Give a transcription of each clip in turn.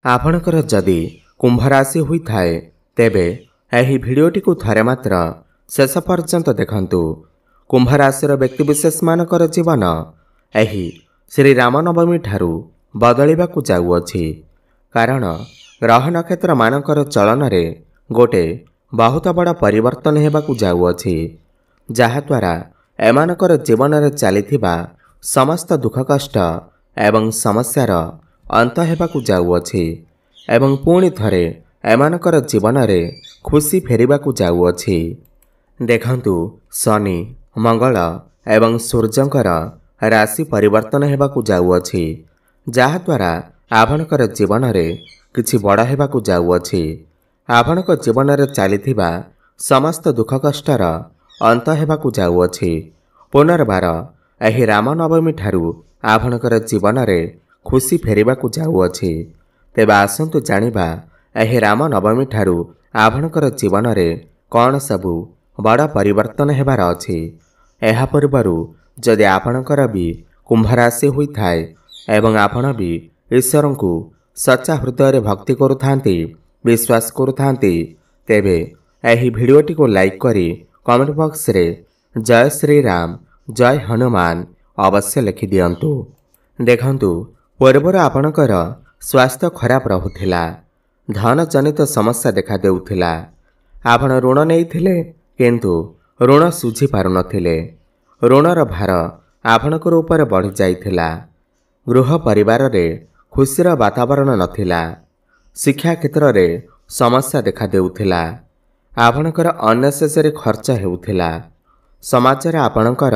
आपणकर जदि कुंभ राशि होइथाए तेबे एही भिडियोटी को थरे मात्र शेष पर्यंत देखंतु। कुंभ राशिर व्यक्तिविशेष मानकर जीवन एही श्री रामनवमी ठारू बदलिबाकु जाउअछि। कारण ग्रह नक्षत्र मानकर चलन रे गोटे बहुत बड़ परिवर्तन हेबाकु जाउअछि, जहा द्वारा एमानकर जीवन रे चलिथिबा समस्त दुख कष्ट एवं समस्यार अंत हेबाकु जाउअछि एवं पुणी थरे एमानकर जीवन रे खुशी फेरिबाकु जाउअछि। देखंतु शनि मंगल एवं सूर्यंकर राशि परिवर्तन हेबाकु जाउअछि, जहा द्वारा आपणकर जीवन रे किछि बड़ हेबाकु जाउअछि। आपणक जीवन रे चलिथिबा समस्त दुख कष्टर अंत हेबाकु जाउअछि। पुनर्बार एही रामनवमी ठारू आपणकर जीवन रे खुशी फेरिबाकु जाउअछि। तेबे आसंतु जानिबा एही रामनवमी ठारू आपणकर जीवन रे कौन सबु बड़ परिवर्तन हेबार अछि। एहा पूर्वरु जदि आपणकर भी कुंभ राशि होइथाए एवं आपण भी ईश्वरंकु सच्चा हृदय रे भक्ति करुथांती, विश्वास करुथांती, तेबे एही भिडियोटी को लाइक करी कमेंट बॉक्स रे जय श्री राम जय हनुमान अवश्य लिखि दियंतु। देखंतु पूर्वर आपणकर स्वास्थ्य खराब रहुथिला, धन जनित समस्या देखा देउथिला। आपण ऋण नेइथिले किंतु ऋण सुझी पारु नथिले। ऋणर भार आपणकर ऊपर बढ़ी जाइथिला। गृह परिवार रे खुशीर वातावरण नथिला। शिक्षा क्षेत्र रे समस्या देखा देउथिला। आपणकर अननेसेसरी खर्च हेउथिला। समाज रे आपणकर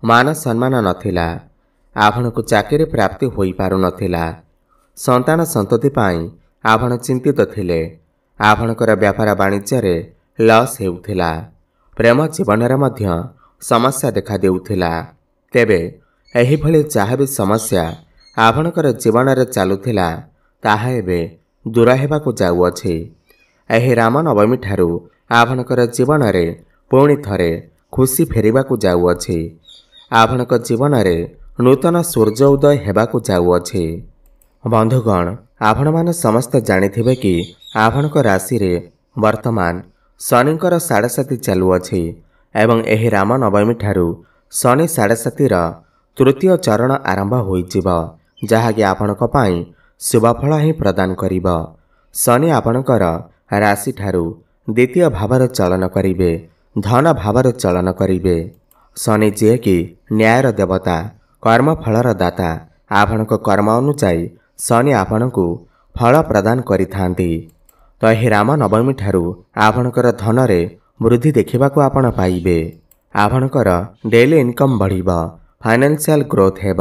मान सम्मान नथिला। आपणको चाकरी प्राप्ति होई पारु नथिला। संतान संतति पाई आपण चिंतित थिले। आपणकर व्यापार वाणिज्य रे लॉस हेउथिला। प्रेम जीवन रे मध्य समस्या देखा देउथिला। तेबे एही भली जहा भी समस्या आपणकर जीवन रे चालुथिला ताहा एबे दूर हेबाकु जाउअछि। एही रामनवमी ठारू आपणकर जीवन रे पुणी थरे खुशी फेरिबाकु जाउअछि। आपणक जीवन रे नूतन सूर्य उदय हेबाकु जाउअछि। बंधुगण, आपण माने समस्त जानिथिबे कि आपणक राशि रे वर्तमान शनिकर 7.5 चालुअछि एवं एही रामनवमी ठारू शनि 7.5 तृतीय चरण आरंभ होइजिब, जहाँकि आपणक पाई शुभफल ही प्रदान करिब। शनि आपणकर राशि ठारू द्वितीय भावर चलन करिबे, धन भावर चलन करिबे। शनि जे कि न्यायर देवता, कर्म फलर दाता। आपणक कर्म अनुसायी शनि आपणकु फल प्रदान करिथांती। तो एही रामनवमी ठारू आपणकर धन रे वृद्धि देखिबाकु आपण पाइबे। आपणकर डेली इनकम बढ़िब, फाइनेंशियल ग्रोथ हेब।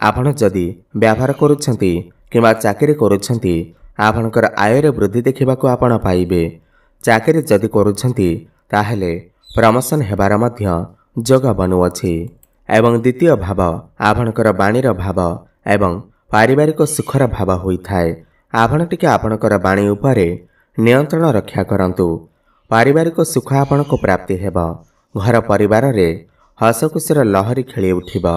आपण जदि व्यापार करुछंती किंबा चाकरी करुछंती आपणकर आय रे वृद्धि देखिबाकु आपण पाइबे। चाकरी जदि करुछंती ताहेले प्रमोशन हेबार मध्य जोग बनुअछि। एवं द्वितीय भाव आपणकर वाणीर भाव एवं पारिवारिक सुखर भाव होइथाए। आपण टिके आपणकर वाणी उपरे नियंत्रण रक्षा करंतु। पारिवारिक सुख आपणको प्राप्ति हेब। घर परिवार रे हसखुशीर लहरी खेली उठिब।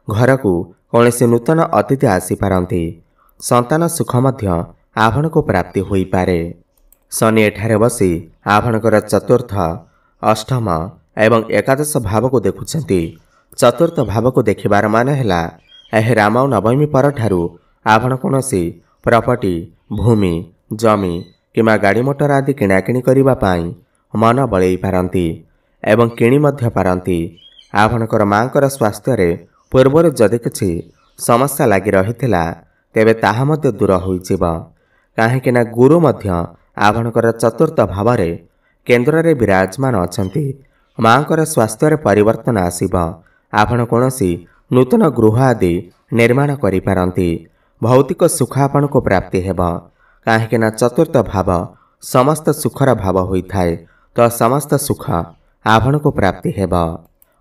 घर को कौनसी नूतन अतिथि आसी पारंती। संतान सुख मध्य आपणको प्राप्ति होई पारे। शनि एठारे बसी आपणकर चतुर्थ, अष्टम एवं एकादश भाव को देखुछंती। चतुर्थ भाव को देखिबार मान हैला एही रामनवमी पर ठारू आपण कोनोसी प्रॉपर्टी, भूमि, जमी किमा गाड़ी मोटर आदि किणाकिणी करिबा पाई मन बळेई पारंती एवं किणी मध्य पारंती। आपणकर मांकर स्वास्थ्य रे पूर्वर जदि किछि समस्या लागि रहिथिला तेबे ताहा मध्य दूर होइजिब। काहेकि ना गुरु मध्य आपणकर चतुर्थ भाव रे केंद्र रे विराजमान अछंती। मांकर स्वास्थ्य रे परिवर्तन आसीब। आपण कोनोसी नूतन गृह आदि निर्माण करि पारंती। भौतिक सुख आपण को प्राप्ति हेब। काहेकि ना चतुर्थ भाव समस्त सुखर भाव होइथाए, तो समस्त सुख आपण को प्राप्ति हेब।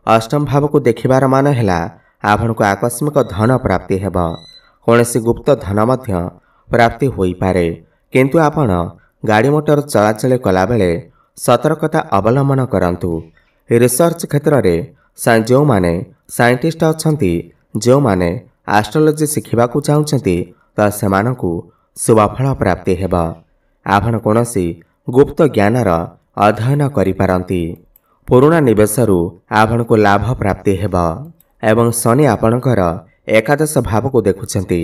अष्टम भाव को देखिबार मान हैला आपण को आकस्मिक धन प्राप्ति हेब। कौनसी गुप्त धन मध्य प्राप्ति होई पारे, किंतु आपण गाड़ी मोटर चलाचल कला बेले सतर्कता अवलंबन करंतु। रिसर्च क्षेत्र रे जो माने साइंटिस्ट अछंती, जो माने एस्ट्रोलॉजी शिखिबाकु चाहुचंती, तो सेमानकु शुभफल प्राप्ति हेब। आपण कौनसी गुप्त ज्ञानर अध्ययन करिपारंती। पुराणा निवेशरू आपण को लाभ प्राप्ति हेब। एवं शनि आपणकर एकादश भाव को देखुछंती।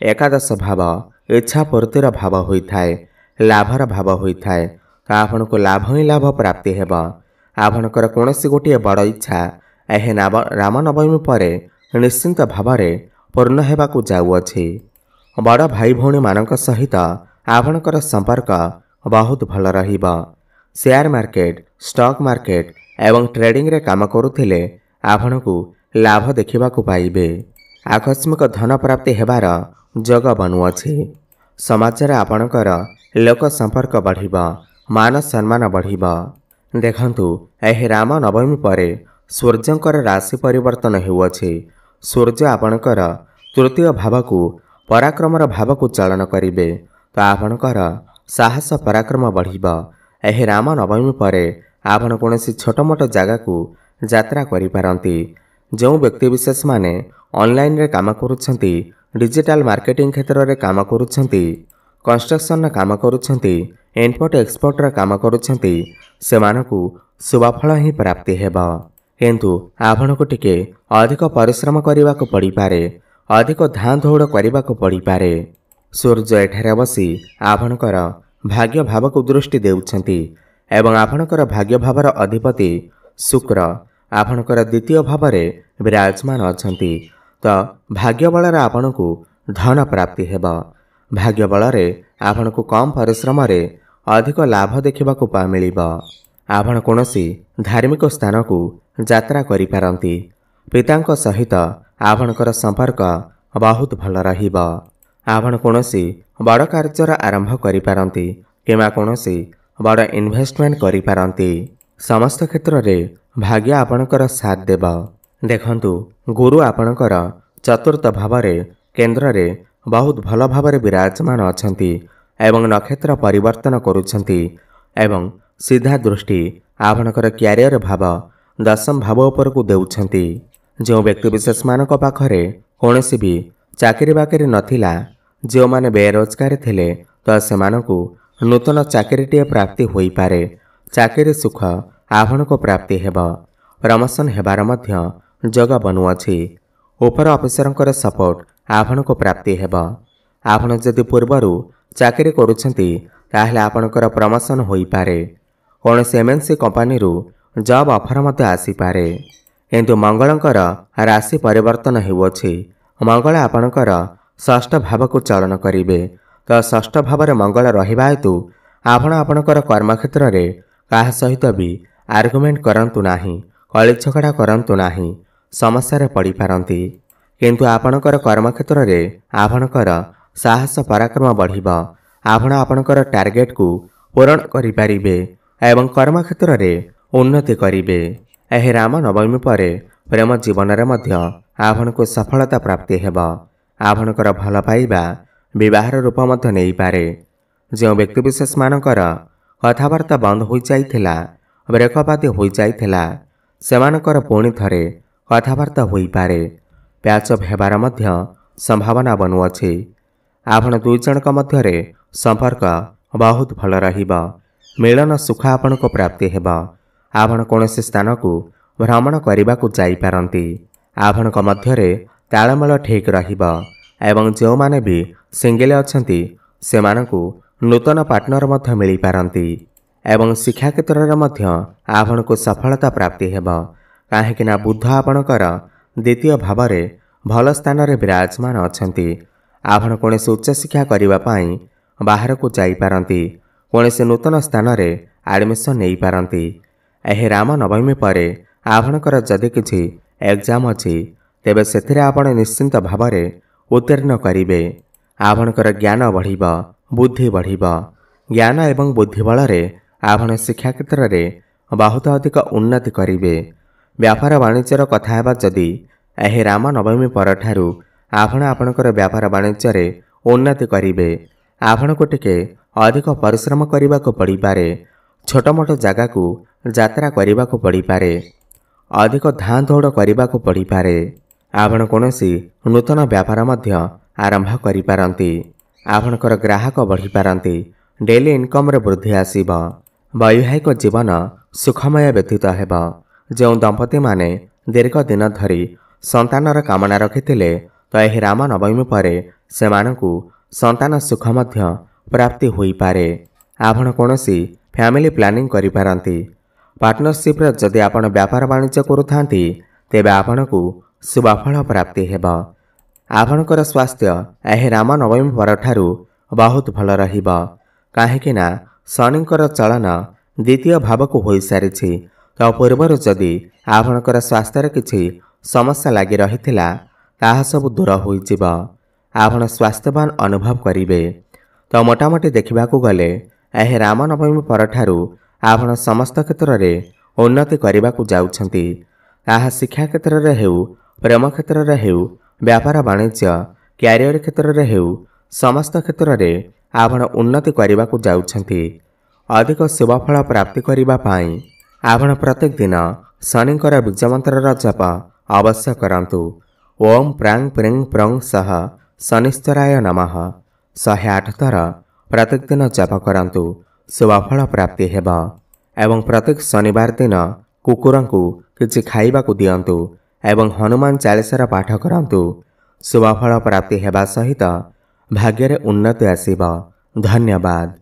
एकादश भाव इच्छा पूर्तिर भाव होइथाय, लाभर भाव होइथाय। तो आपण को लाभ ही लाभ प्राप्ति हेब। आपणकर कौनसी गोटे बड़ इच्छा एह रामनवमी पर निश्चिंत भाव पूर्ण हेबाकु जाउअछि। बड़ भाई भौणी मानक सहित आपणकर संपर्क बहुत भल रहिब। शेयर मार्केट, स्टॉक मार्केट एवं ट्रेडिंग रे काम करुथिले आपणकु लाभ देखिबाकु पाइबे। आकस्मिक धन प्राप्ति हेबार जग बनुअछि। समाज रे आपणकर लोक संपर्क बढ़िब, मान सम्मान बढ़िब। देखंतु एह राम नवमी पर सूर्यंकर राशि परिवर्तन हेउअछि। सूर्य आपणकर तृतीय भावकु पराक्रमर भावकु चलन करिवे। तो आपणकर साहस पराक्रम बढ़िब। एह राम नवमी पर आपण कौनसी छोट मोट जगह को यात्रा करिपारंती। जो व्यक्ति विशेष माने ऑनलाइन रे काम करुछंती, डिजिटल मार्केटिंग क्षेत्र रे काम करुछंती, कंस्ट्रक्शन काम करुछंती, इम्पोर्ट एक्सपोर्ट रे काम करुछंती, सेमानकु शुभफल ही प्राप्ति हेब। किंतु आपनको टिके अधिक परिश्रम करने को पड़ी पारे, अधिक धां दौड़ करने को पड़ी पारे। सूर्य एठारे बसी आपणकर भाग्य भाव को दृष्टि देउछंती एवं आपणकर भाग्य भावर अधिपति शुक्र आपणकर द्वितीय भाव विराजमान अछंती। तो भाग्य बल आपणकु धन प्राप्ति हेब। भाग्य बल आपणकु कम परिश्रम अधिक लाभ देखा मिलिब। आपण कौनसी धार्मिक स्थान को यात्रा करिपारंती। पितांक सहित आपणकर संपर्क बहुत भल रहिब। आपण कौनसी बड़ कार्यर आरंभ करिपारंती किंवा कौनसी बड़ इन्वेस्टमेंट करिपारंती। समस्त क्षेत्र में भाग्य आपणकर साथ देब। देखंतु गुरु आपणकर चतुर्थ भाव केन्द्र रे बहुत भल भाव विराजमान अछंती एवं नक्षत्र परिवर्तन करुछंती एवं सीधा दृष्टि आपणकर क्यारियर भाव दशम भाव उपर को देउछंती। जो व्यक्ति विशेष मानक पाखरे कौनसी भी चाकरी बाकरी नथिला, जो माने बेरोजगार थिले, तो सेमानकु नूतन चाकरीटीए प्राप्ति होई पारे। चाकरी सुख आपनको प्राप्ति हेब। प्रमोशन हेबार मध्य जग बनुअछि। ऊपर ऑफिसरंकर सपोर्ट आपनको प्राप्ति हेब। आपण जदि पूर्वरु चाकरी करुछंती ताहले आपणकर प्रमोशन होई पारे। कौनसी एमएनसी कंपनी रु जॉब ऑफर मध्य आसी पारे। किंतु मंगलंकर राशि परिवर्तन हेउअछि। मंगल आपणकर षष्ठ भाव को चलन करिवे। तो षष्ठ भाव मंगल रहिबा हेतु आपण आपणकर कर्मक्षेत्र रे काहा सहित भी आर्गुमेंट करंतु नाही, कଳି झगड़ा करंतु नाही, समस्या रे पड़ी पारंती। किंतु आपणकर कर्मक्षेत्र रे आपणकर साहस पराक्रम बढ़िब। आपण आपणकर टार्गेट को पूरण करि पारिबे एवं कर्मक्षेत्र रे उन्नति करिवे। एह राम नवमी पर प्रेम जीवन रे मध्य आपनको सफलता प्राप्ति हेब। आपणकर भल पाइबा विवाहर रूप मध्य नहीं पारे। जो व्यक्ति विशेष मानकर कथबार्ता बंद हो जाइथिला, ब्रेकअप आदि हो जाइथिला, सेमानकर पुणी थरे कथबार्ता होई पारे। प्याचअप हेबार मध्य संभावना बनुअछि। आपण दुई जनक मध्यरे संपर्क बहुत भल रहिब। मिलन सुख आपनको प्राप्ति हेब। आपण कौनसी स्थान को भ्रमण करने को जाई पारंती। आपणक मध्यरे तालमेल ठीक रहिब एवं जो माने भी सिंगल अछंती सेमानकु नूतन पार्टनर मध्य मिली पारंती एवं शिक्षा क्षेत्र रे मध्य आपणको सफलता प्राप्ति हेब। काहेकि ना बुध आपणकर द्वितीय भाव भल स्थान रे विराजमान अछंती। आपण कौनसी उच्च शिक्षा करिबा पई बाहर को जाई पारंती। कौनसी नूतन स्थान रे एडमिशन नहीं पारंती। एह राम नवमी पर आपणकर जदि किछि एग्जाम अछि तेबे सेथिरे आपण निश्चिंत भाव उत्तीर्ण करिवे। आपणकर ज्ञान बढ़िब, बुद्धि बढ़िब। ज्ञान एवं बुद्धि बल आपण शिक्षा क्षेत्र में बहुत अधिक उन्नति करिवे। व्यापार वाणिज्यर कथा हेबा जदि एह राम नवमी पर ठारू आपण आपणकर व्यापार वाणिज्य उन्नति करिवे। आपणको टिके अधिक परिश्रम करने को पड़ी पारे। छोट मोट जगह को यात्रा करने को पड़ी पारे। अधिक धां दौड़ करने को पड़ी पारे। आपण कौनसी नूतन व्यापार मध्य आरंभ करिपारंती। आपणकर ग्राहक बढ़िपारती। डेली इनकम रे वृद्धि आसीब। वैवाहिक जीवन सुखमय व्यतीत हेब। जो दंपति माने दीर्घ दिन धरी संतानर कामना रखिथिले तो यह रामनवमी पर सेमानंकु संतान सुख मध्य प्राप्ति होई पारे। आपण कोनोसी फैमिली प्लानिंग करि पारंती। पार्टनरशिप रे जदि आपण व्यापार वाणिज्य करूथांती तेबे आपणकु शुभफल प्राप्ति हेब। आपणकर स्वास्थ्य यह रामनवमी परठारु बहुत भल रहिब। काहेकि ना शनिंकर चलन द्वितीय भावक होई सारिछि। तो पूर्वर जदि आपणकर स्वास्थ्य किछि समस्या लगी रहिथिला ताहा सब दूर होई जिव। आपण स्वास्थ्यवान अनुभव करिवे। तो मोटामोटी देखिबाकू गले यह रामनवमी परठारु आपण समस्त क्षेत्र रे उन्नति करबाकू जाउछंती। ताहा शिक्षा क्षेत्र रे हेउ, प्रेम क्षेत्र रे हेउ, व्यापार वाणिज्य, क्यारियर क्षेत्र रे हेउ, समस्त क्षेत्र रे आपण उन्नति करबाकू जाउछंती। अधिक शुभफल प्राप्ति करिबा पाई आपण प्रत्येक दिन शनिंकर बीज मंत्र जप अवश्य करंतु। ओम प्रांग प्रिंग प्रंग सह शनिश्चराय नमः 108 थर प्रत्येक दिन जप करंतु। शुभफल प्राप्ति हेब। एवं प्रत्येक शनिवार दिन कुकुरंकु किछि खाइबाकू दियंतु एवं हनुमान चालीसार पाठ करंतु। शुभफल प्राप्ति हेबा सहित भाग्य रे उन्नति आसीब। धन्यवाद।